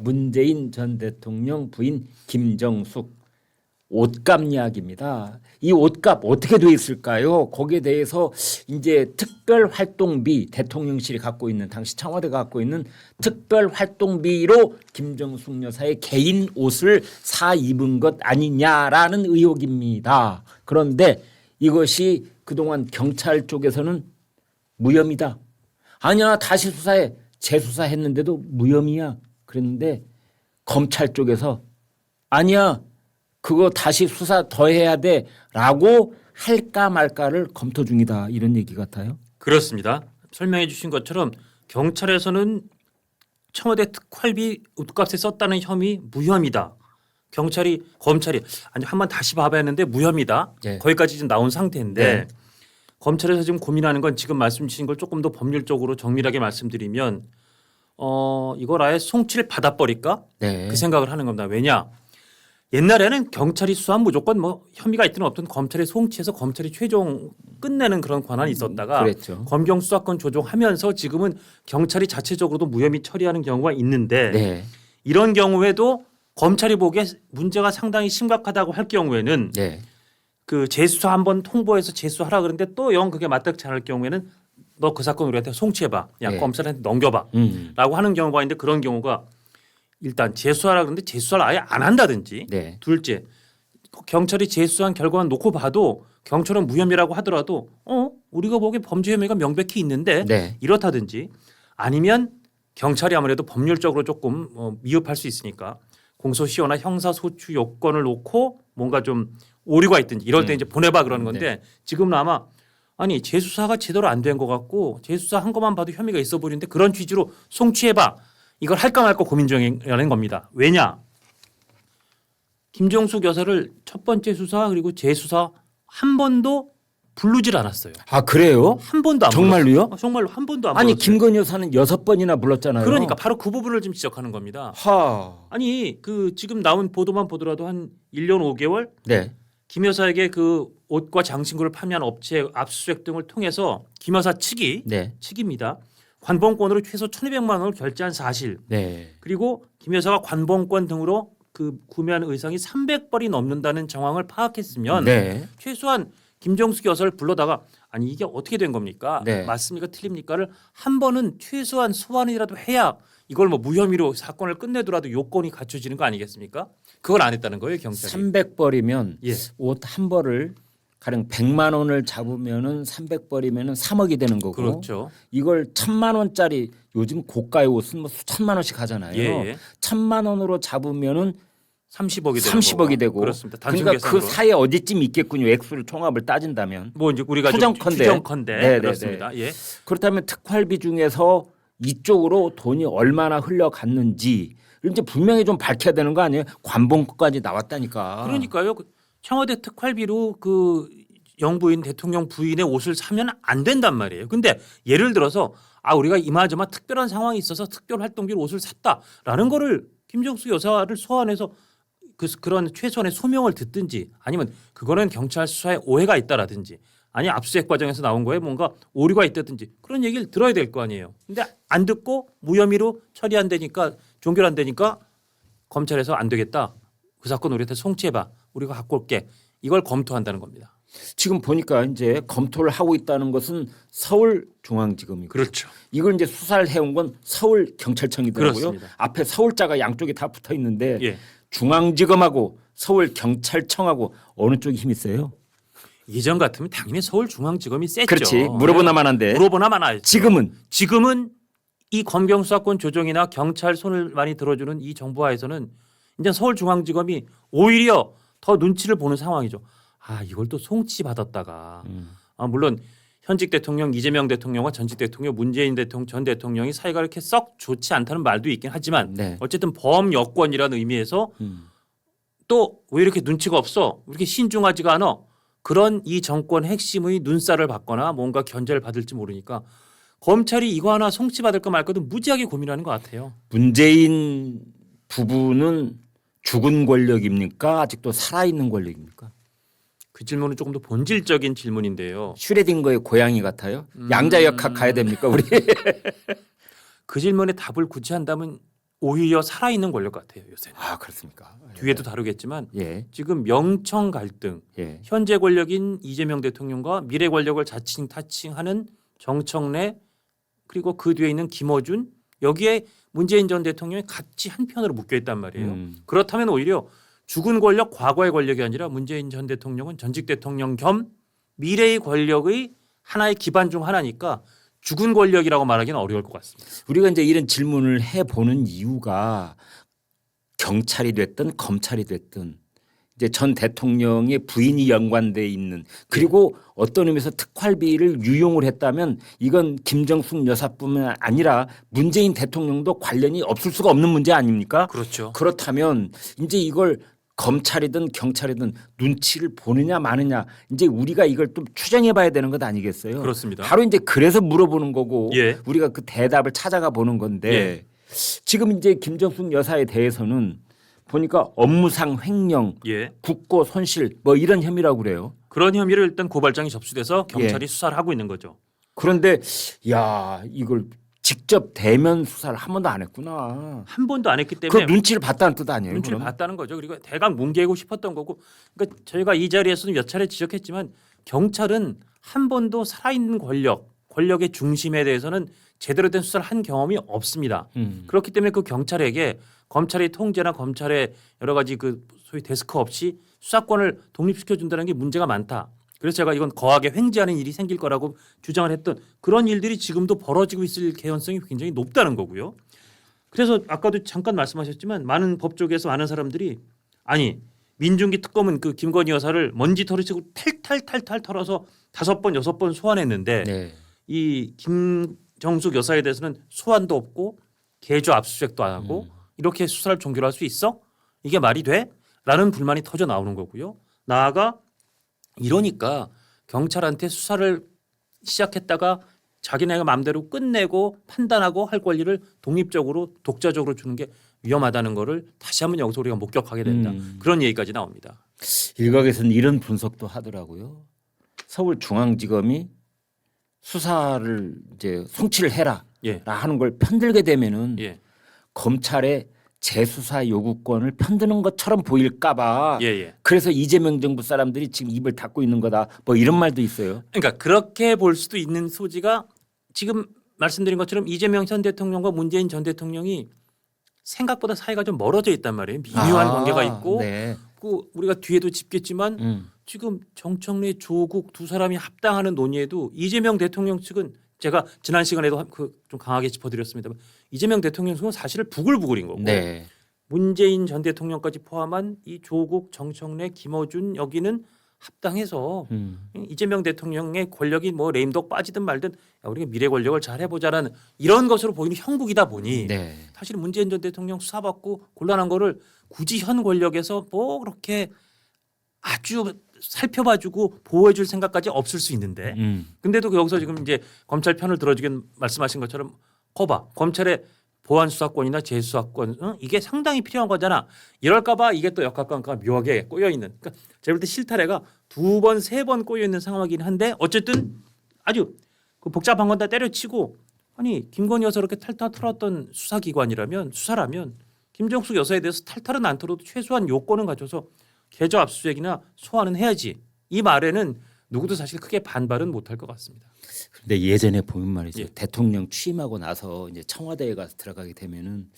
문재인 전 대통령 부인 김정숙 옷값 이야기입니다. 이 옷값 어떻게 돼 있을까요? 거기에 대해서 이제 특별 활동비 대통령실이 갖고 있는 당시 청와대가 갖고 있는 특별 활동비로 김정숙 여사의 개인 옷을 사 입은 것 아니냐라는 의혹입니다. 그런데 이것이 그동안 경찰 쪽에서는 무혐의다. 아니야 다시 수사해. 재수사했는데도 무혐의야. 그랬는데 검찰 쪽에서 아니야. 그거 다시 수사 더 해야 돼라고 할까 말까를 검토 중이다. 이런 얘기 같아요. 그렇습니다. 설명해 주신 것처럼 경찰에서는 청와대 특활비 옷값에 썼다는 혐의 무혐의다. 검찰이 아니 한번 다시 봐봐야 했는데 무혐의다. 네. 거기까지 지금 나온 상태인데 네. 검찰에서 지금 고민하는 건 지금 말씀 주신 걸 조금 더 법률적으로 정밀하게 말씀드리면 이걸 아예 송치를 받아버릴까? 네. 그 생각을 하는 겁니다. 왜냐? 옛날에는 경찰이 수사하면 무조건 뭐 혐의가 있든 없든 검찰에 송치해서 검찰이 최종 끝내는 그런 권한이 있었다가 그랬죠. 검경 수사권 조정하면서 지금은 경찰이 자체적으로도 무혐의 처리하는 경우가 있는데 네. 이런 경우에도 검찰이 보기에 문제가 상당히 심각하다고 할 경우에는 네. 그 재수사 한번 통보해서 재수하라 그러는데 또 영 그게 마땅치 않을 경우에는 너 그 사건 우리한테 송치해봐. 야 네. 검찰한테 넘겨봐. 라고 하는 경우가 있는데 그런 경우가 일단 재수하라 그러는데 재수를 아예 안 한다든지 네. 둘째 경찰이 재수한 결과만 놓고 봐도 경찰은 무혐의라고 하더라도 우리가 보기에 범죄 혐의가 명백히 있는데 네. 이렇다든지 아니면 경찰이 아무래도 법률적으로 조금 미흡할 수 있으니까 공소시효나 형사소추 요건을 놓고 뭔가 좀 오류가 있든지 이럴 때 이제 보내봐 그러는 건데 지금은 아마 아니 재수사가 제대로 안 된 것 같고 재수사 한 것만 봐도 혐의가 있어 보이는데 그런 취지로 송치해봐. 이걸 할까 말까 고민 중이라는 겁니다. 왜냐? 김정숙 여사를 첫 번째 수사 그리고 재수사 한 번도 부르질 않았어요. 아 그래요? 한 번도 안 정말로요? 불렀어요. 정말로 한 번도 안 아니 불렀어요. 김건희 여사는 6번이나 불렀잖아요. 그러니까 바로 그 부분을 지금 지적하는 겁니다. 하. 아니 그 지금 나온 보도만 보더라도 한 1년 5개월 네. 김 여사에게 그 옷과 장신구를 판매한 업체 압수수색 등을 통해서 김 여사 네. 측입니다. 관봉권으로 최소 1,200만 원을 결제한 사실. 네. 그리고 김 여사가 관봉권 등으로 그 구매한 의상이 300벌이 넘는다는 정황을 파악했으면 네. 최소한 김정숙 여사를 불러다가 아니 이게 어떻게 된 겁니까? 네. 맞습니까? 틀립니까를 한 번은 최소한 소환이라도 해야 이걸 뭐 무혐의로 사건을 끝내더라도 요건이 갖춰지는 거 아니겠습니까? 그걸 안 했다는 거예요, 경찰이. 300벌이면 예. 옷 한 벌을 가령 100만 원을 잡으면은 300벌이면은 3억이 되는 거고. 그렇죠. 이걸 1,000만 원짜리 요즘 고가의 옷은 뭐 수천만 원씩 하잖아요. 예. 1,000만 원으로 잡으면은 30억이 되는 30억이 되고. 그렇습니다. 단순 그러니까 그 계산으로. 사이에 어디쯤 있겠군요. 액수를 총합을 따진다면. 뭐 이제 우리가 추정컨대. 네네네. 그렇습니다. 예. 그렇다면 특활비 중에서 이쪽으로 돈이 얼마나 흘러갔는지 이제 분명히 좀 밝혀야 되는 거 아니에요? 관봉까지 나왔다니까. 그러니까요. 그 청와대 특활비로 그 영부인 대통령 부인의 옷을 사면 안 된단 말이에요. 근데 예를 들어서 우리가 이마저마 특별한 상황이 있어서 특별 활동비로 옷을 샀다라는 거를 김정숙 여사를 소환해서 그런 최소한의 소명을 듣든지 아니면 그거는 경찰 수사에 오해가 있다라든지 아니 압수수색 과정에서 나온 거에 뭔가 오류가 있다든지 그런 얘기를 들어야 될 거 아니에요. 근데 안 듣고 무혐의로 처리 안 되니까 종결 안 되니까 검찰에서 안 되겠다. 그 사건 우리한테 송치해봐. 우리가 갖고 올게. 이걸 검토한다는 겁니다. 지금 보니까 이제 검토를 하고 있다는 것은 서울중앙지검이고. 그렇죠. 이걸 이제 수사를 해온 건 서울경찰청이더라고요. 그렇습니다. 앞에 서울자가 양쪽에 다 붙어 있는데 예. 중앙지검하고 서울경찰청하고 어느 쪽이 힘이 세요? 예전 같으면 당연히 서울중앙지검이 셌죠. 그렇지. 물어보나 마나인데. 물어보나 마나. 지금은 이 검경 수사권 조정이나 경찰 손을 많이 들어주는 이 정부 하에서는 이제 서울중앙지검이 오히려 더 눈치를 보는 상황이죠. 이걸 또 송치 받았다가 물론 현직 대통령 이재명 대통령과 전직 대통령 문재인 대통령 전 대통령이 사이가 이렇게 썩 좋지 않다는 말도 있긴 하지만 네. 어쨌든 범여권이라는 의미에서 또 왜 이렇게 눈치가 없어? 왜 이렇게 신중하지가 않아? 그런 이 정권 핵심의 눈살을 받거나 뭔가 견제를 받을지 모르니까 검찰이 이거 하나 송치받을까 말까도 무지하게 고민하는 것 같아요. 문재인 부부는 죽은 권력입니까? 아직도 살아있는 권력입니까? 그 질문은 조금 더 본질적인 질문인데요. 슈레딩거의 고양이 같아요. 양자역학 가야 됩니까 우리? 그 질문에 답을 굳이 한다면 오히려 살아있는 권력 같아요 요새. 아 그렇습니까? 뒤에도 다루겠지만 예. 지금 명청 갈등, 예. 현재 권력인 이재명 대통령과 미래 권력을 자칭 타칭하는 정청래 그리고 그 뒤에 있는 김어준 여기에 문재인 전 대통령이 같이 한편으로 묶여 있단 말이에요. 그렇다면 오히려 죽은 권력, 과거의 권력이 아니라 문재인 전 대통령은 전직 대통령 겸 미래의 권력의 하나의 기반 중 하나니까 죽은 권력이라고 말하기는 어려울 것 같습니다. 우리가 이제 이런 질문을 해보는 이유가 경찰이 됐든 검찰이 됐든 이제 전 대통령의 부인이 연관돼 있는 그리고 어떤 의미에서 특활비를 유용을 했다면 이건 김정숙 여사뿐만 아니라 문재인 대통령도 관련이 없을 수가 없는 문제 아닙니까? 그렇죠. 그렇다면 이제 이걸 검찰이든 경찰이든 눈치를 보느냐 마느냐 이제 우리가 이걸 좀 추정해 봐야 되는 것 아니겠어요? 그렇습니다. 바로 이제 그래서 물어보는 거고 예. 우리가 그 대답을 찾아가 보는 건데 예. 지금 이제 김정숙 여사에 대해서는 보니까 업무상 횡령, 예. 국고 손실 뭐 이런 혐의라고 그래요. 그런 혐의를 일단 고발장이 접수돼서 경찰이 수사를 하고 있는 거죠. 그런데 야 이걸 직접 대면 수사를 한 번도 안 했구나. 한 번도 안 했기 그 때문에 눈치를 봤다는 뜻 아니에요? 눈치를 그럼? 봤다는 거죠. 그리고 대강 뭉개고 싶었던 거고. 그러니까 저희가 이 자리에서도 몇 차례 지적했지만 경찰은 한 번도 살아있는 권력의 중심에 대해서는 제대로 된 수사를 한 경험이 없습니다. 그렇기 때문에 그 경찰에게 검찰의 통제나 검찰의 여러 가지 그 소위 데스크 없이 수사권을 독립시켜 준다는 게 문제가 많다. 그래서 제가 이건 거하게 횡재하는 일이 생길 거라고 주장을 했던 그런 일들이 지금도 벌어지고 있을 개연성이 굉장히 높다는 거고요. 그래서 아까도 잠깐 말씀하셨지만 많은 법조계에서 많은 사람들이 아니 민중기 특검은 그 김건희 여사를 먼지털이치고 탈탈 털어서 5번 6번 소환했는데 네. 이 김정숙 여사에 대해서는 소환도 없고 개조 압수수색도 안 하고 이렇게 수사를 종결할 수 있어? 이게 말이 돼? 라는 불만이 터져 나오는 거고요. 나아가 이러니까 경찰한테 수사를 시작했다가 자기네가 마음대로 끝내고 판단하고 할 권리를 독립적으로 독자적으로 주는 게 위험하다는 거를 다시 한번 여기서 우리가 목격하게 된다. 그런 얘기까지 나옵니다. 일각에서는 이런 분석도 하더라고요. 서울중앙지검이 수사를 이제 송치를 해라 예. 하는 걸 편들게 되면은 예. 검찰의 재수사 요구권을 편드는 것처럼 보일까봐 예, 예. 그래서 이재명 정부 사람들이 지금 입을 닫고 있는 거다 뭐 이런 말도 있어요. 그러니까 그렇게 볼 수도 있는 소지가 지금 말씀드린 것처럼 이재명 전 대통령과 문재인 전 대통령이 생각보다 사이가 좀 멀어져 있단 말이에요. 미묘한 관계가 있고 네. 그 우리가 뒤에도 짚겠지만 지금 정청래 조국 두 사람이 합당하는 논의에도 이재명 대통령 측은 제가 지난 시간에도 좀 강하게 짚어드렸습니다만 이재명 대통령 측은 사실 부글부글인 거고 네. 문재인 전 대통령까지 포함한 이 조국, 정청래, 김어준 여기는 합당해서 이재명 대통령의 권력이 뭐 레임덕 빠지든 말든 야, 우리가 미래 권력을 잘 해보자라는 이런 것으로 보이는 형국이다 보니 네. 사실 문재인 전 대통령 수사받고 곤란한 거를 굳이 현 권력에서 뭐 그렇게 아주 살펴봐주고 보호해줄 생각까지 없을 수 있는데 근데도 여기서 지금 이제 검찰 편을 들어주긴 말씀하신 것처럼 거봐 검찰의 보안 수사권이나 재수사권 이게 상당히 필요한 거잖아. 이럴까봐 이게 또 역학관계가 묘하게 꼬여 있는. 그러니까 제가 볼 때 실타래가 2번, 3번 꼬여 있는 상황이긴 한데 어쨌든 아주 그 복잡한 건 다 때려치고 아니 김건희 여사 이렇게 탈탈 털었던 수사기관이라면 수사라면 김정숙 여사에 대해서 탈탈은 안 털어도 최소한 요건은 가져서 개조 압수수색이나 소환은 해야지. 이 말에는 누구도 사실 크게 반발은 못할 것 같습니다. 근데 예전에 보면 말이죠. 예. 대통령 취임하고 나서 이제 청와대에 가서 들어가게 되면은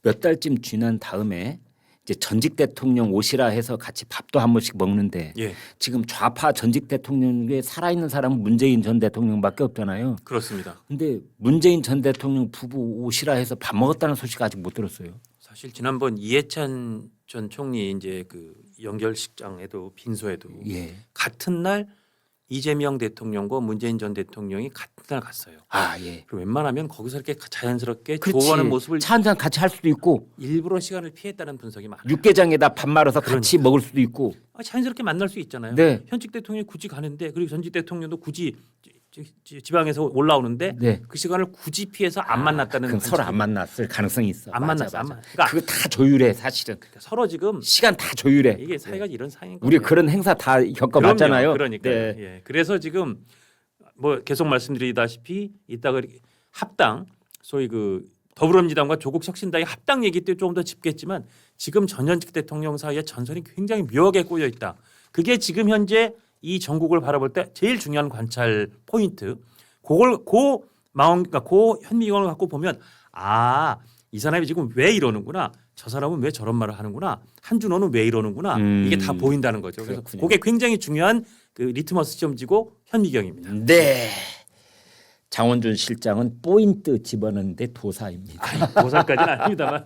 몇 달쯤 지난 다음에 이제 전직 대통령 오시라 해서 같이 밥도 한 번씩 먹는데 예, 지금 좌파 전직 대통령에 살아있는 사람은 문재인 전 대통령밖에 없잖아요. 그렇습니다. 근데 문재인 전 대통령 부부 오시라 해서 밥 먹었다는 소식 아직 못 들었어요. 사실 지난번 이해찬 전 총리 이제 그 연결식장에도 빈소에도 예. 같은 날 이재명 대통령과 문재인 전 대통령이 같은 날 갔어요. 아 예. 그리고 웬만하면 거기서 이렇게 자연스럽게 그렇지. 조우하는 모습을 차 한잔 같이 할 수도 있고 일부러 시간을 피했다는 분석이 많아요. 육개장에다 밥 말아서 같이 먹을 수도 있고. 자연스럽게 만날 수 있잖아요. 네. 현직 대통령이 굳이 가는데 그리고 전직 대통령도 굳이 지방에서 올라오는데 네. 그 시간을 굳이 피해서 안 만났다는 그럼 서로 안 만났을 가능성이 있어. 안 맞아, 만났어. 맞아. 안 만. 그러니까 그거 다 조율해 사실은. 서로 지금 시간 다 조율해. 이게 사회가 이런 사회인 우리 거예요. 그런 행사 다 겪어봤잖아요. 그러니까 네. 예. 그래서 지금 뭐 계속 말씀드리다시피 이따가 합당 소위 그 더불어민주당과 조국혁신당의 합당 얘기 때 조금 더 짚겠지만 지금 전현직 대통령 사이에 전선이 굉장히 묘하게 꼬여 있다. 그게 지금 현재 이 전국을 바라볼 때 제일 중요한 관찰 포인트. 그걸 그 마음, 그러니까 그 현미경을 갖고 보면 아, 이 사람이 지금 왜 이러는구나. 저 사람은 왜 저런 말을 하는구나. 한준호는 왜 이러는구나. 이게 다 보인다는 거죠. 그래서 그렇군요. 그게 굉장히 중요한 그 리트머스 시험지고 현미경입니다. 네. 장원준 실장은 포인트 집어넣는데 도사입니다. 보살까지는 아닙니다만.